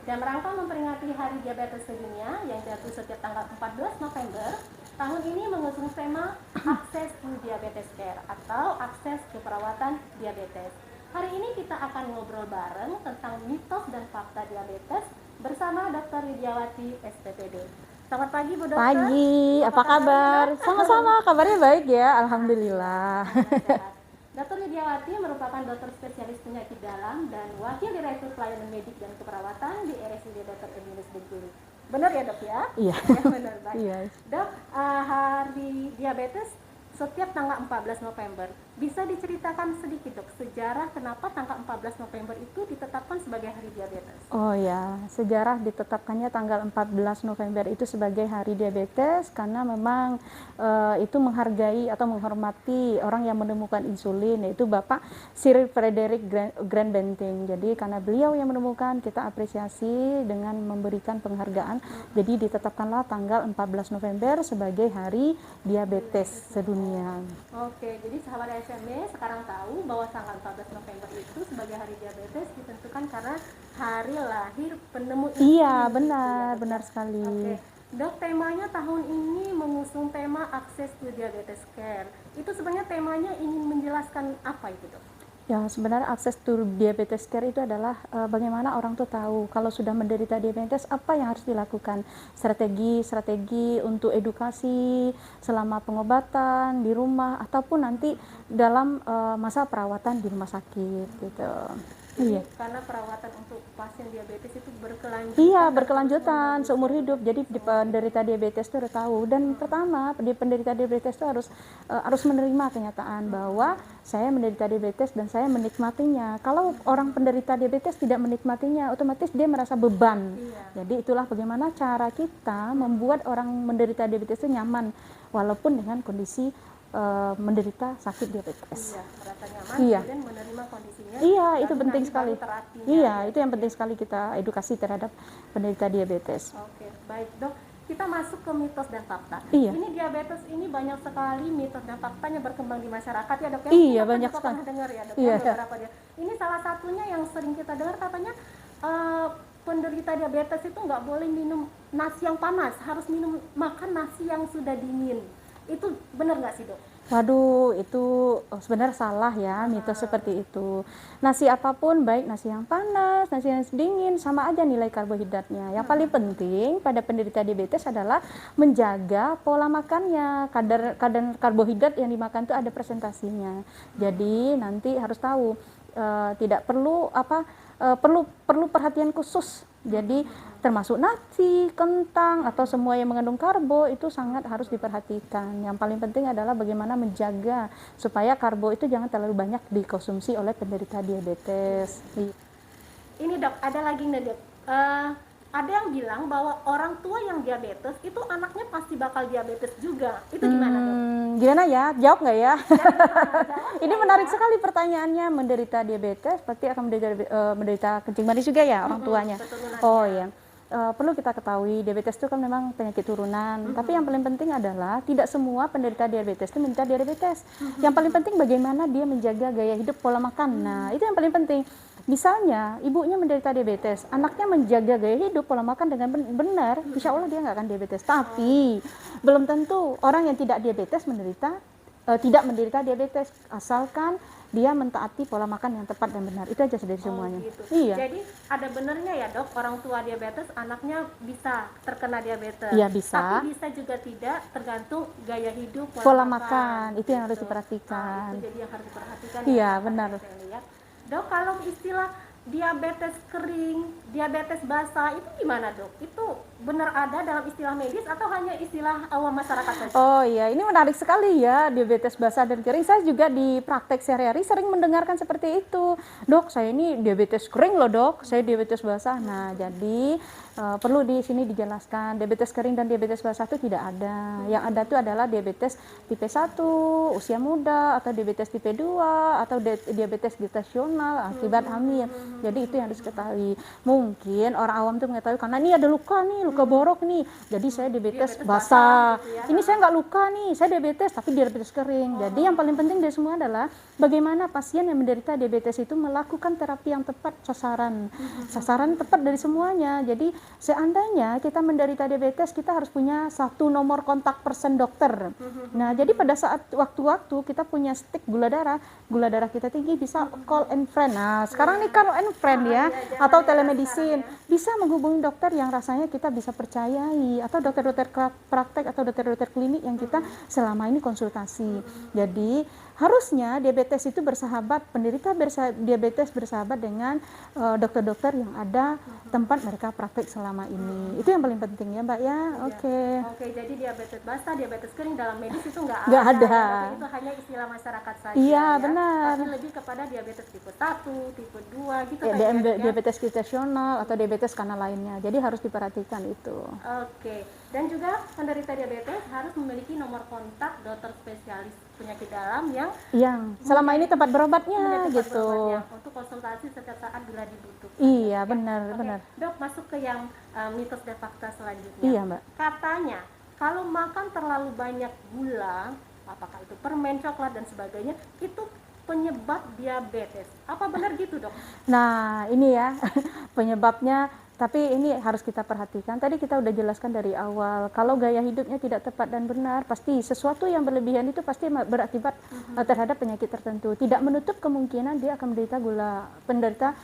Dan rangka memperingati Hari Diabetes Sedunia yang jatuh setiap tanggal 14 November, tahun ini mengusung tema Akses to Diabetes Care atau akses ke perawatan diabetes. Hari ini kita akan ngobrol bareng tentang mitos dan fakta diabetes bersama Dr. Widiawati, SPPD. Selamat pagi Bu Dokter. Pagi, apa kabar? Sama-sama, kabarnya baik ya, Alhamdulillah. Dr. Widiawati merupakan dokter spesialis penyakit dalam dan wakil direktur pelayanan medik dan keperawatan di RSUD Dr. Emilius Bengkulu. Benar ya dok ya? Iya. Ya benar baik. Iya. Dok, hari diabetes setiap tanggal 14 November. Bisa diceritakan sedikit dok, sejarah kenapa tanggal 14 November itu ditetapkan sebagai hari diabetes? Oh ya, sejarah ditetapkannya tanggal 14 November itu sebagai hari diabetes karena memang itu menghargai atau menghormati orang yang menemukan insulin, yaitu Bapak Sir Frederick Granbenting. Jadi karena beliau yang menemukan, kita apresiasi dengan memberikan penghargaan. Jadi ditetapkanlah tanggal 14 November sebagai hari diabetes sedunia. Oke, jadi sahabat SME sekarang tahu bahwa tanggal 14 November itu sebagai hari diabetes ditentukan karena hari lahir penemu insulin. Iya, benar, benar sekali. Oke. Dok, temanya tahun ini mengusung tema Akses to Diabetes Care. Itu sebenarnya temanya ingin menjelaskan apa itu, Dok? Ya, sebenarnya akses to diabetes care itu adalah bagaimana orang tuh tahu kalau sudah menderita diabetes apa yang harus dilakukan, strategi untuk edukasi selama pengobatan di rumah ataupun nanti dalam masa perawatan di rumah sakit gitu. Jadi, Iya. karena perawatan untuk pasien diabetes itu berkelanjutan. Iya, berkelanjutan seumur hidup. Jadi penderita diabetes itu harus tahu. Dan pertama, penderita diabetes itu harus menerima kenyataan bahwa saya menderita diabetes dan saya menikmatinya. Kalau orang penderita diabetes tidak menikmatinya, otomatis dia merasa beban. Iya. Jadi itulah bagaimana cara kita membuat orang menderita diabetes itu nyaman walaupun dengan kondisi menderita sakit diabetes. Iya, merasa nyaman Iya. dan menerima kondisinya. Iya, itu Lalu penting nanti sekali. baru terapinya. Iya, itu yang penting sekali kita edukasi terhadap penderita diabetes. Oke, baik dok. Kita masuk ke mitos dan fakta. Iya. Ini diabetes ini banyak sekali mitos dan faktanya berkembang di masyarakat ya dok. Ya? Iya, Kita banyak juga sekali. pernah dengar ya dok. Iya. Ya, beberapa dia. Ini salah satunya yang sering kita dengar katanya penderita diabetes itu nggak boleh minum nasi yang panas, harus makan nasi yang sudah dingin. Itu benar nggak sih dok? Waduh, itu sebenarnya salah ya, mitos seperti itu. Nasi apapun, baik nasi yang panas, nasi yang dingin, sama aja nilai karbohidratnya. Yang paling penting pada penderita diabetes adalah menjaga pola makannya. Kadar karbohidrat yang dimakan itu ada presentasinya. Jadi nanti harus tahu, tidak perlu perlu perhatian khusus. Jadi termasuk nasi, kentang, atau semua yang mengandung karbo itu sangat harus diperhatikan. Yang paling penting adalah bagaimana menjaga supaya karbo itu jangan terlalu banyak dikonsumsi oleh penderita diabetes. Ini dok, ada lagi nih dok. Ada yang bilang bahwa orang tua yang diabetes itu anaknya pasti bakal diabetes juga. Itu gimana dok? Gimana ya? Jawab nggak ya? Jawab Ini menarik sekali pertanyaannya. Menderita diabetes pasti akan menderita kencing manis juga ya orang tuanya. keturunannya. Oh ya. Perlu kita ketahui diabetes itu kan memang penyakit turunan. Tapi yang paling penting adalah tidak semua penderita diabetes itu menderita diabetes. Yang paling penting bagaimana dia menjaga gaya hidup, pola makan. Nah, itu yang paling penting. Misalnya ibunya menderita diabetes, anaknya menjaga gaya hidup, pola makan dengan benar, insya Allah dia nggak akan diabetes. Tapi belum tentu orang yang tidak diabetes tidak menderita diabetes, asalkan dia mentaati pola makan yang tepat dan benar. Itu aja dari semuanya. Gitu. Iya. Jadi ada benernya ya dok, orang tua diabetes anaknya bisa terkena diabetes. Iya, bisa. Tapi bisa juga tidak, tergantung gaya hidup, Pola makan itu yang harus gitu. diperhatikan. Itu jadi yang harus diperhatikan. Iya, ya, benar. saya lihat. Dok, kalau istilah diabetes kering, diabetes basah itu gimana dok? Itu benar ada dalam istilah medis atau hanya istilah awam masyarakat saja? Oh iya, ini menarik sekali ya, diabetes basah dan kering. Saya juga di praktek sehari-hari sering mendengarkan seperti itu. Dok, saya ini diabetes kering loh dok, saya diabetes basah. Nah, jadi perlu di sini dijelaskan, diabetes kering dan diabetes basah itu tidak ada. Yang ada itu adalah diabetes tipe 1, usia muda, atau diabetes tipe 2, atau diabetes gestasional akibat hamil. Jadi itu yang harus diketahui. mungkin orang awam tuh mengetahui karena ini ada luka nih, luka borok nih, jadi saya diabetes basah. gitu ya. Ini saya nggak luka nih, saya diabetes tapi diabetes kering. Jadi yang paling penting dari semua adalah bagaimana pasien yang menderita diabetes itu melakukan terapi yang tepat sasaran. Sasaran tepat dari semuanya. Jadi seandainya kita menderita diabetes, kita harus punya satu nomor kontak person dokter. Nah, jadi pada saat waktu-waktu kita punya stik gula darah kita tinggi, bisa call and friend. Nah, sekarang nih call and friend ya, atau telemedicine, bisa menghubungi dokter yang rasanya kita bisa percayai, atau dokter-dokter praktek atau dokter-dokter klinik yang kita selama ini konsultasi. Jadi harusnya diabetes itu bersahabat, penderita diabetes bersahabat dengan dokter-dokter yang ada tempat mereka praktek selama ini. Itu yang paling penting ya Mbak ya. Oke. Oke, jadi diabetes basah, diabetes kering dalam medis itu nggak Nggak ada. Ya, itu hanya istilah masyarakat saja. Iya, ya. benar. Tapi lebih kepada diabetes tipe 1, tipe 2 gitu Ya, kan ya. diabetes gestasional atau diabetes karena lainnya. Jadi harus diperhatikan itu. Oke, dan juga penderita diabetes harus memiliki nomor kontak dokter spesialis penyakit dalam yang Selama ini tempat berobatnya menjadi tempat gitu. berobatnya untuk konsultasi setiap saat bila dibutuhkan. Iya, Ya. benar, Oke, benar. Dok, masuk ke yang mitos dan fakta selanjutnya. Iya, Mbak. Katanya kalau makan terlalu banyak gula, apakah itu permen, coklat dan sebagainya, itu penyebab diabetes. Apa benar gitu, Dok? Nah, ini ya penyebabnya. Tapi ini harus kita perhatikan. Tadi kita udah jelaskan dari awal, kalau gaya hidupnya tidak tepat dan benar, pasti sesuatu yang berlebihan itu pasti berakibat terhadap penyakit tertentu. Tidak menutup kemungkinan dia akan penderita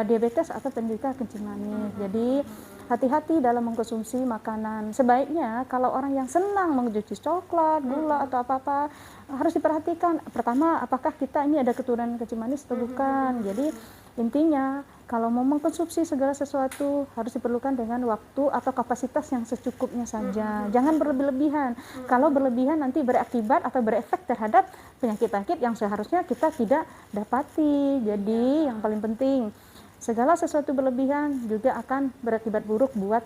diabetes atau penderita kencing manis. Jadi hati-hati dalam mengkonsumsi makanan. Sebaiknya kalau orang yang senang mengkonsumsi coklat, gula atau apa-apa, harus diperhatikan. Pertama, apakah kita ini ada keturunan kencing manis atau bukan. Jadi intinya kalau mau mengkonsumsi segala sesuatu harus diperlukan dengan waktu atau kapasitas yang secukupnya saja. Jangan berlebihan. Kalau berlebihan nanti berakibat atau berefek terhadap penyakit-penyakit yang seharusnya kita tidak dapati. Jadi yang paling penting, segala sesuatu berlebihan juga akan berakibat buruk buat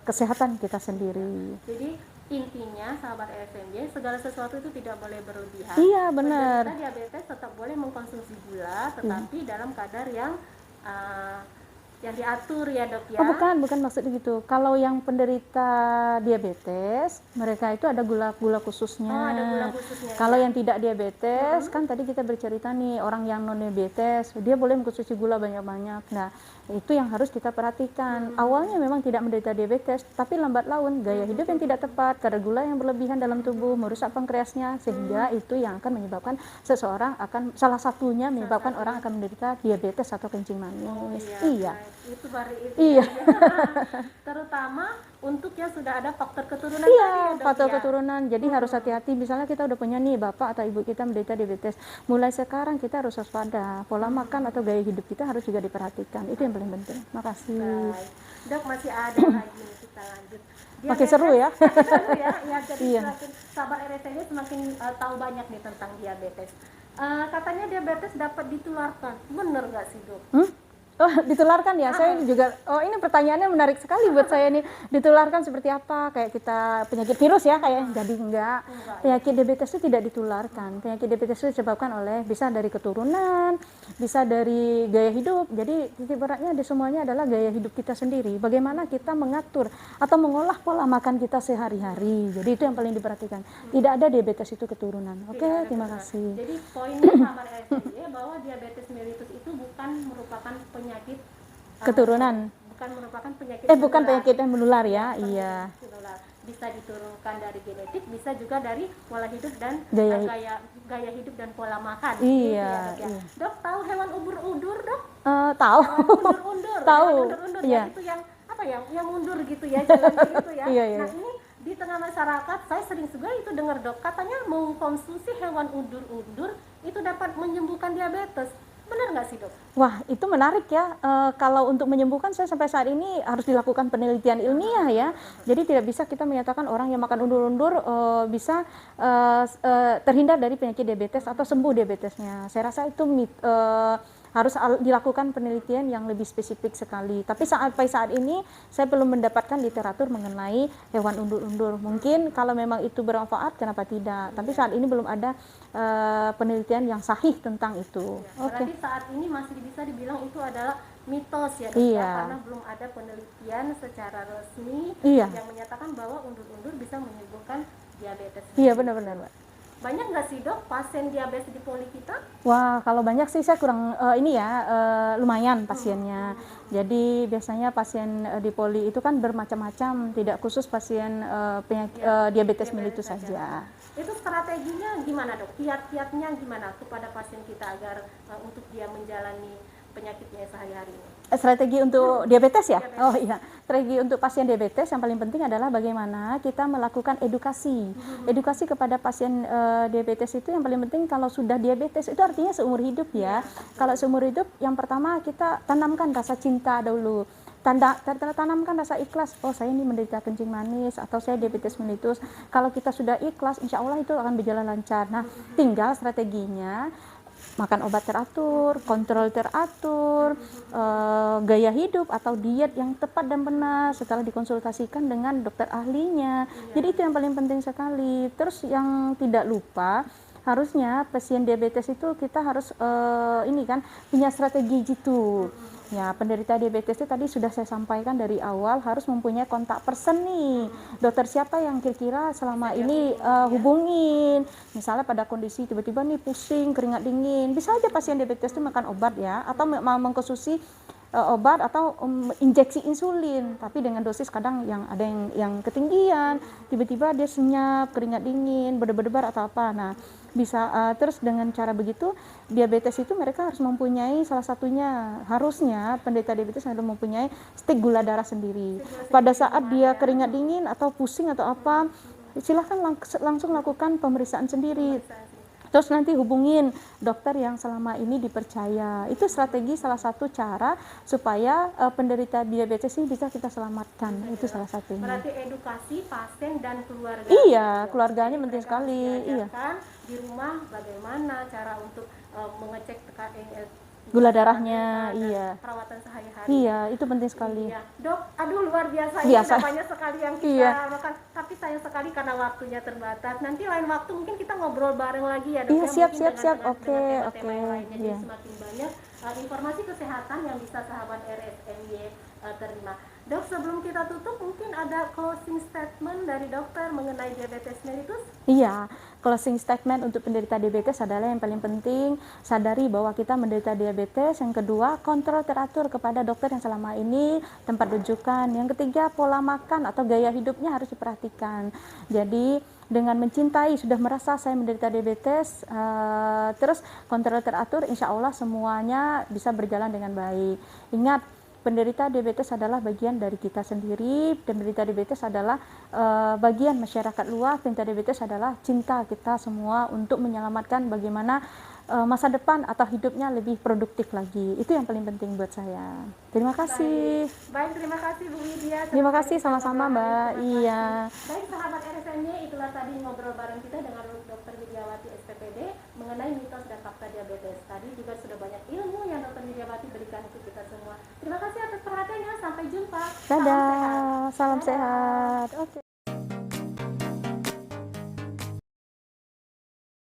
kesehatan kita sendiri. Jadi intinya sahabat RSMJ, segala sesuatu itu tidak boleh berlebihan. Iya, benar. Penderita diabetes tetap boleh mengkonsumsi gula, tetapi dalam kadar yang diatur ya, Dok ya. Oh, bukan maksudnya gitu. Kalau yang penderita diabetes, mereka itu ada gula khususnya. Oh, ada gula khususnya. Kalau yang tidak diabetes, kan tadi kita bercerita nih, orang yang non diabetes, dia boleh mengkonsumsi gula banyak-banyak. Nah, itu yang harus kita perhatikan. Awalnya memang tidak menderita diabetes, tapi lambat laun gaya hidup yang tidak tepat, kadar gula yang berlebihan dalam tubuh merusak pankreasnya, sehingga itu yang akan menyebabkan salah satunya menyebabkan orang akan menderita diabetes atau kencing manis. Iya. Itu baru itu. Iya. Terutama untuk yang sudah ada faktor keturunan Iya, tadi ya, Dok, faktor ya. keturunan. Jadi harus hati-hati. Misalnya kita udah punya nih bapak atau ibu kita menderita diabetes. Mulai sekarang kita harus waspada. Pola makan atau gaya hidup kita harus juga diperhatikan. Itu yang paling penting. Makasih. Baik. Dok, masih ada lagi nih, kita lanjut. Makin seru ya. Makin seru ya. Ya, jadi Iya. semakin sahabat RSMJ semakin tahu banyak nih tentang diabetes. Katanya diabetes dapat ditularkan. Bener nggak sih, Dok? Oh, ditularkan ya. Saya juga, ini pertanyaannya menarik sekali buat saya nih. Ditularkan seperti apa? Kayak kita penyakit virus ya, kayak jadi enggak. Penyakit diabetes itu tidak ditularkan. Penyakit diabetes itu disebabkan oleh bisa dari keturunan, bisa dari gaya hidup. Jadi titik beratnya di semuanya adalah gaya hidup kita sendiri. Bagaimana kita mengatur atau mengolah pola makan kita sehari-hari. Jadi itu yang paling diperhatikan. Tidak ada diabetes itu keturunan. Oke, terima kasih. Jadi poinnya sahabat RSMJ bahwa diabetes mellitus itu bukan merupakan penyakit Keturunan. bukan merupakan penyakit Bukan menular. penyakit yang menular ya. Bukan Iya. penyakit menular. Bisa diturunkan dari genetik, bisa juga dari pola hidup dan gaya hidup dan pola makan. Iya, Gitu ya, Dok, ya. iya. Dok, tahu hewan ubur-undur, Dok? Tahu. Undur-undur. Tahu. Hewan undur-undur Iya. ya, itu yang apa ya? Yang mundur gitu ya, jalan gitu ya. Iya, iya. Nah, ini di tengah masyarakat saya sering juga itu dengar, Dok, katanya mengkonsumsi hewan undur-undur itu dapat menyembuhkan diabetes. Benar nggak sih, Dok? Wah, itu menarik ya. Kalau untuk menyembuhkan, saya sampai saat ini harus dilakukan penelitian ilmiah ya. Jadi tidak bisa kita menyatakan orang yang makan undur-undur bisa terhindar dari penyakit diabetes atau sembuh diabetesnya. Saya rasa itu harus dilakukan penelitian yang lebih spesifik sekali. Tapi sampai saat ini saya belum mendapatkan literatur mengenai hewan undur-undur. Mungkin kalau memang itu bermanfaat, kenapa tidak? Tapi saat ini belum ada penelitian yang sahih tentang itu. Berarti saat ini masih bisa dibilang itu adalah mitos ya dok, Iya. karena belum ada penelitian secara resmi Iya. yang menyatakan bahwa undur-undur bisa menyembuhkan diabetes. Iya, benar-benar, Mbak. Banyak nggak sih dok pasien diabetes di poli kita? Wah, kalau banyak sih saya kurang ini ya, lumayan pasiennya. Jadi biasanya pasien di poli itu kan bermacam-macam, tidak khusus pasien diabetes mellitus saja. Itu strateginya gimana dok? Kiat-kiatnya gimana kepada pasien kita agar untuk dia menjalani penyakitnya sehari-hari ini? Strategi untuk diabetes ya? Diabetes. Oh iya, strategi untuk pasien diabetes yang paling penting adalah bagaimana kita melakukan edukasi. Edukasi kepada pasien diabetes itu yang paling penting. Kalau sudah diabetes itu artinya seumur hidup ya. Kalau seumur hidup, yang pertama kita tanamkan rasa cinta dulu. Tanamkan rasa ikhlas. Oh, saya ini menderita kencing manis atau saya diabetes mellitus. Kalau kita sudah ikhlas, insya Allah itu akan berjalan lancar. Nah, tinggal strateginya makan obat teratur, kontrol teratur, gaya hidup atau diet yang tepat dan benar setelah dikonsultasikan dengan dokter ahlinya. Jadi itu yang paling penting sekali. Terus yang tidak lupa, harusnya pasien diabetes itu kita harus ini kan punya strategi gitu. Ya, penderita diabetes itu tadi sudah saya sampaikan dari awal harus mempunyai kontak person nih. Dokter siapa yang kira-kira selama ini hubungin. Misalnya pada kondisi tiba-tiba nih pusing, keringat dingin. Bisa aja pasien diabetes itu makan obat ya, atau mau mengkonsumsi obat atau injeksi insulin, tapi dengan dosis kadang yang ada yang ketinggian, tiba-tiba dia senyap, keringat dingin, berdebar-debar atau apa. Nah, bisa terus dengan cara begitu diabetes itu mereka harus mempunyai salah satunya, harusnya penderita diabetes harus mempunyai stik gula darah sendiri. Pada saat dia keringat dingin atau pusing atau apa, silahkan langsung lakukan pemeriksaan sendiri. Terus nanti hubungin dokter yang selama ini dipercaya. Itu strategi salah satu cara supaya penderita diabetes ini bisa kita selamatkan. Itu salah satunya. Berarti edukasi pasien dan keluarga. Iya, keluarganya penting sekali. Iya. Di rumah bagaimana cara untuk mengecek Gula darahnya, iya. Perawatan sehari-hari. Iya, itu penting sekali. Iya. Dok, aduh luar biasa. Ini udah banyak sekali yang kita makan. Tapi sayang sekali karena waktunya terbatas. Nanti lain waktu mungkin kita ngobrol bareng lagi ya dok. Iya, siap. Oke. Jadi semakin banyak informasi kesehatan yang bisa sahabat RSMY terima. Dok, sebelum kita tutup mungkin ada closing statement dari dokter mengenai diabetes mellitus? Iya, closing statement untuk penderita diabetes adalah yang paling penting sadari bahwa kita menderita diabetes. Yang kedua, kontrol teratur kepada dokter yang selama ini tempat rujukan. Yang ketiga, pola makan atau gaya hidupnya harus diperhatikan. Jadi dengan mencintai, sudah merasa saya menderita diabetes, terus kontrol teratur, insya Allah semuanya bisa berjalan dengan baik. Ingat, penderita diabetes adalah bagian dari kita sendiri. Penderita diabetes adalah bagian masyarakat luas. Penderita diabetes adalah cinta kita semua untuk menyelamatkan bagaimana masa depan atau hidupnya lebih produktif lagi. Itu yang paling penting buat saya. Terima kasih. Baik, terima kasih Bu Widya. Terima kasih sama-sama Mbak. Iya. Baik sahabat RSMY, itulah tadi ngobrol bareng kita dengan Dr. Widyawati SPPD mengenai mitos dan fakta diabetes. Tadi juga sudah banyak ilmu yang Dr. Widyawati berikan untuk kita semua. Terima kasih atas perhatiannya. Sampai jumpa. Dadah. Salam sehat. Oke.